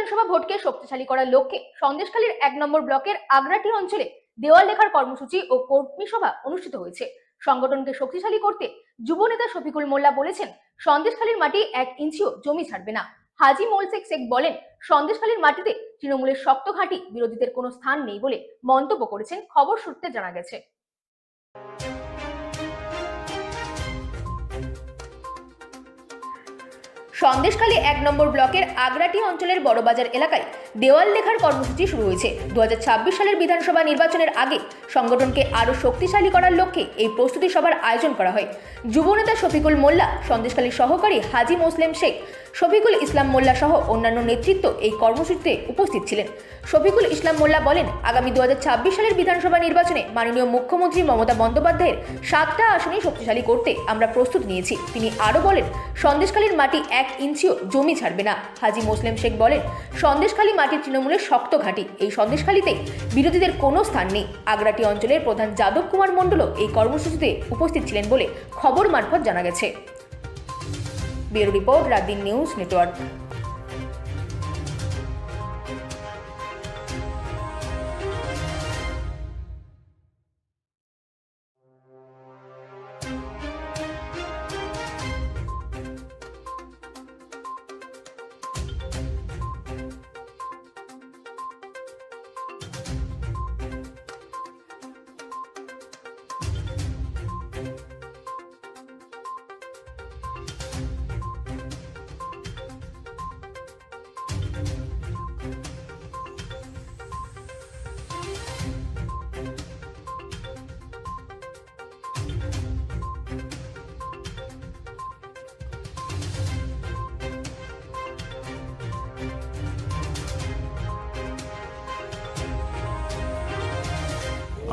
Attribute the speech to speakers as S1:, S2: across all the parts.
S1: বিধানসভা ভোটকে শক্তিশালী করার লক্ষ্যে সন্দেশখালীর 1 নম্বর ব্লকের আগ্রাটি অঞ্চলে দেওয়াল লেখার কর্মসূচি ও কর্মী সভা অনুষ্ঠিত হয়েছে। সংগঠনকে শক্তিশালী করতে যুব নেতা শফিকুল মোল্লা বলেছেন, সন্দেশখালীর মাটি 1 ইঞ্চিও জমি ছাড়বে না। হাজি মোলসেক শেখ বলেন, সন্দেশখালীর মাটিতে তৃণমূলের শক্ত ঘাঁটি, বিরোধীদের কোনো স্থান নেই বলে মন্তব্য করেছেন। খবর সূত্রে জানা গেছে। সন্দেশখালী 1 নম্বর ব্লকের আগ্রাটি অঞ্চলের বড়বাজার এলাকায় দেওয়াল লেখার কর্মসূচি শুরু হয়েছে। 2026 সালের বিধানসভা নির্বাচনের আগে সংগঠনকে আরও শক্তিশালী করার লক্ষ্যে এই প্রস্তুতি সভার আয়োজন করা হয়। যুবনেতা শফিকুল মোল্লা, সন্দেশখালীর সহকারী হাজি মোসলেম শেখ, শফিকুল ইসলাম মোল্লা সহ অন্যান্য নেতৃত্ব এই কর্মসূচিতে উপস্থিত ছিলেন। শফিকুল ইসলাম মোল্লা বলেন, আগামী 2026 সালের বিধানসভা নির্বাচনে মাননীয় মুখ্যমন্ত্রী মমতা বন্দ্যোপাধ্যায়ের 7টা আসনই শক্তিশালী করতে আমরা প্রস্তুত নিয়েছি। তিনি আরও বলেন, সন্দেশখালীর মাটি 1 ইঞ্চিও জমি ছাড়বে না। হাজি মোসলেম শেখ বলেন, সন্দেশখালী মাটির তৃণমূলের শক্ত ঘাঁটি, এই সন্দেশখালীতে বিরোধীদের কোনো স্থান নেই। আগ্রাটি অঞ্চলের প্রধান যাদব কুমার মণ্ডলও এই কর্মসূচিতে উপস্থিত ছিলেন বলে খবর মারফত জানা গেছে। Bureau report, রাতদিন news network.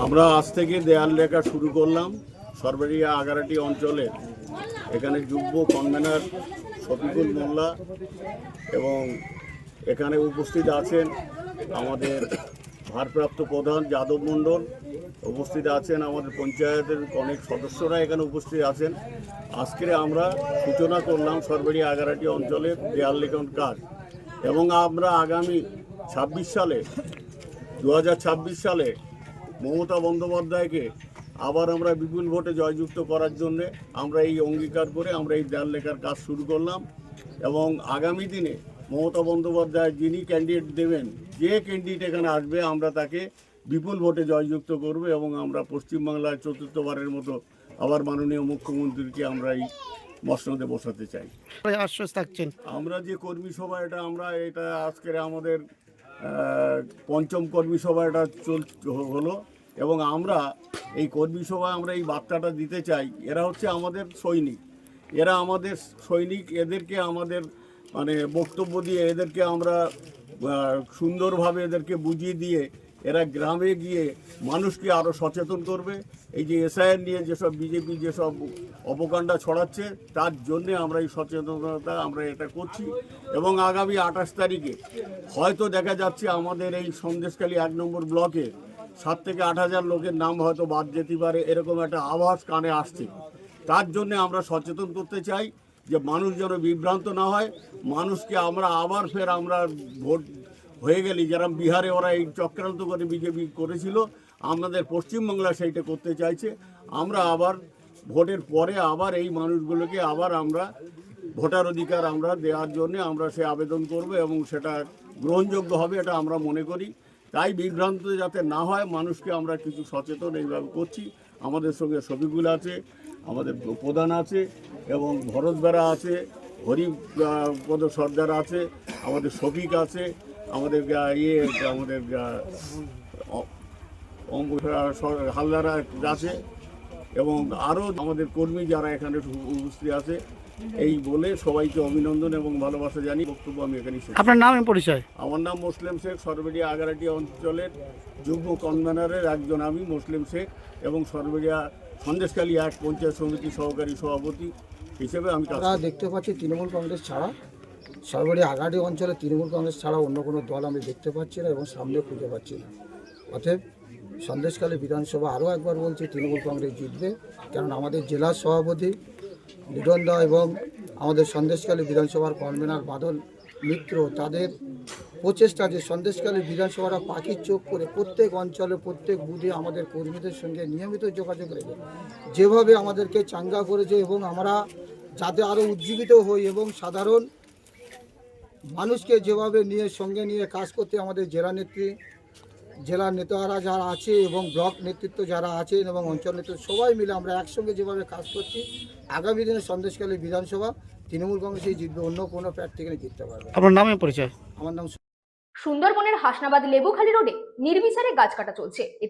S2: আমরা আজ থেকে দেয়াল লেখা শুরু করলাম সরবেরিয়া আগারাটি অঞ্চলে। এখানে যুব কনভেনার শফিকুল মোল্লা এবং এখানে উপস্থিত আছেন আমাদের ভারপ্রাপ্ত প্রধান যাদব মণ্ডল, উপস্থিত আছেন আমাদের পঞ্চায়েতের অনেক সদস্যরা এখানে উপস্থিত আছেন। আজকে আমরা সূচনা করলাম সরবেরিয়া আগারাটি অঞ্চলের দেয়াল লেখন কাজ এবং আমরা আগামী 2026 সালে মমতা বন্দ্যোপাধ্যায়কে আবার আমরা বিপুল ভোটে জয়যুক্ত করার জন্যে আমরা এই অঙ্গীকার করে আমরা এই দেয়াল লেখার কাজ শুরু করলাম এবং আগামী দিনে মমতা বন্দ্যোপাধ্যায় যিনি ক্যান্ডিডেট দেবেন, যে ক্যান্ডিডেট এখানে আসবে আমরা তাকে বিপুল ভোটে জয়যুক্ত করব এবং আমরা পশ্চিমবাংলায় চতুর্থবারের মতো আবার মাননীয় মুখ্যমন্ত্রীকে আমরা এই মসনদে বসাতে চাই।
S3: আশ্বাস থাকছেন
S2: আমরা যে কর্মী সভা এটা আজকের আমাদের 5ম কর্মী সভা এটা হলো এবং আমরা এই কর্মী সভায় আমরা এই বার্তাটা দিতে চাই, এরা হচ্ছে আমাদের সৈনিক, এদেরকে আমাদের বক্তব্য দিয়ে এদেরকে আমরা সুন্দরভাবে এদেরকে বুঝিয়ে দিয়ে এরা গ্রামে গিয়ে মানুষকে আরও সচেতন করবে। এই যে এসআইআর নিয়ে যেসব বিজেপি যেসব অপকাণ্ডা ছড়াচ্ছে তার জন্যে আমরা এই সচেতনতা আমরা এটা করছি এবং আগামী 28 তারিখে হয়তো দেখা যাচ্ছে আমাদের এই সন্দেশখালী 1 নম্বর ব্লকে 7 থেকে 8 হাজার লোকের নাম হয়তো বাদ যেতে পারে, এরকম একটা আভাস কানে আসছে। তার জন্যে আমরা সচেতন করতে চাই যে মানুষ যেন বিভ্রান্ত না হয়। মানুষকে আমরা আবার আমরা ভোট হয়ে গেলে যেরকম বিহারে ওরা এই চক্রান্ত করে বিজেপি করেছিল, আমাদের পশ্চিমবাংলা সেইটা করতে চাইছে। আমরা আবার ভোটের পরে আবার এই মানুষগুলোকে আবার আমরা ভোটার অধিকার আমরা দেওয়ার জন্য আমরা সে আবেদন করব এবং সেটা গ্রহণযোগ্য হবে এটা আমরা মনে করি। তাই বিভ্রান্ত যাতে না হয় মানুষকে আমরা কিছু সচেতন এইভাবে করছি। আমাদের সঙ্গে শফিকুল আছে, আমাদের প্রধান আছে এবং ভরত বেড়া আছে, হরিপদ সর্দার আছে, আমাদের শফিক আছে, আমাদের আমাদের হালদারা আছে এবং আরও আমাদের কর্মী যারা এখানে উপস্থিত আছে। এই বলে সবাইকে অভিনন্দন এবং ভালোবাসা জানি বক্তব্য আমি এখানে শেষ।
S3: আপনার নাম এবং পরিচয়?
S2: আমার নাম মোসলেম শেখ, সরবেরিয়া আগারাটি অঞ্চলের যুগ্ম কনভেনারের একজন আমি মোসলেম শেখ এবং সরবেরিয়া সন্দেশখালী 1 পঞ্চায়েত সমিতি সহকারী সভাপতি হিসেবে আমি কাজ করি।
S4: দেখতে পাচ্ছি তৃণমূল কংগ্রেস ছাড়া সরবেরিয়া আগারাটি অঞ্চলে তৃণমূল কংগ্রেস ছাড়া অন্য কোনো দল আমি দেখতে পাচ্ছি না এবং সামনে খুঁজে পাচ্ছি না। অতএব সন্দেশখালী বিধানসভা আরও একবার বলছি তৃণমূল কংগ্রেস জিতবে, কারণ আমাদের জেলার সভাপতি লিটন দা এবং আমাদের সন্দেশখালী বিধানসভার কনভেনার বাদল মিত্র তাদের প্রচেষ্টা যে সন্দেশখালী বিধানসভাটা পাখির চোখ করে প্রত্যেক অঞ্চলে প্রত্যেক বুথে আমাদের কর্মীদের সঙ্গে নিয়মিত যোগাযোগ রেখে যেভাবে আমাদেরকে চাঙ্গা করেছে এবং আমরা যাতে আরও উজ্জীবিত হই এবং সাধারণ মানুষকে যেভাবে নিয়ে সঙ্গে নিয়ে কাজ করতে আমাদের জেলা নেতারা যারা আছে এবং ব্লক নেতৃত্ব যারা আছেন এবং অঞ্চল নেতৃত্ব সবাই মিলে আমরা একসঙ্গে যেভাবে কাজ করছি আগামী দিনে সন্দেশখালী বিধানসভা তৃণমূল কংগ্রেসই জিতবে, অন্য কোনো প্রার্থীকে জিততে পারবে না।
S3: আপনার নামে পরিচয়?
S4: আমার নাম
S1: সুন্দরবনের হাসনাবাদ লেবুখালী রোডে নির্বিচারে গাছ কাটা চলছে। এতে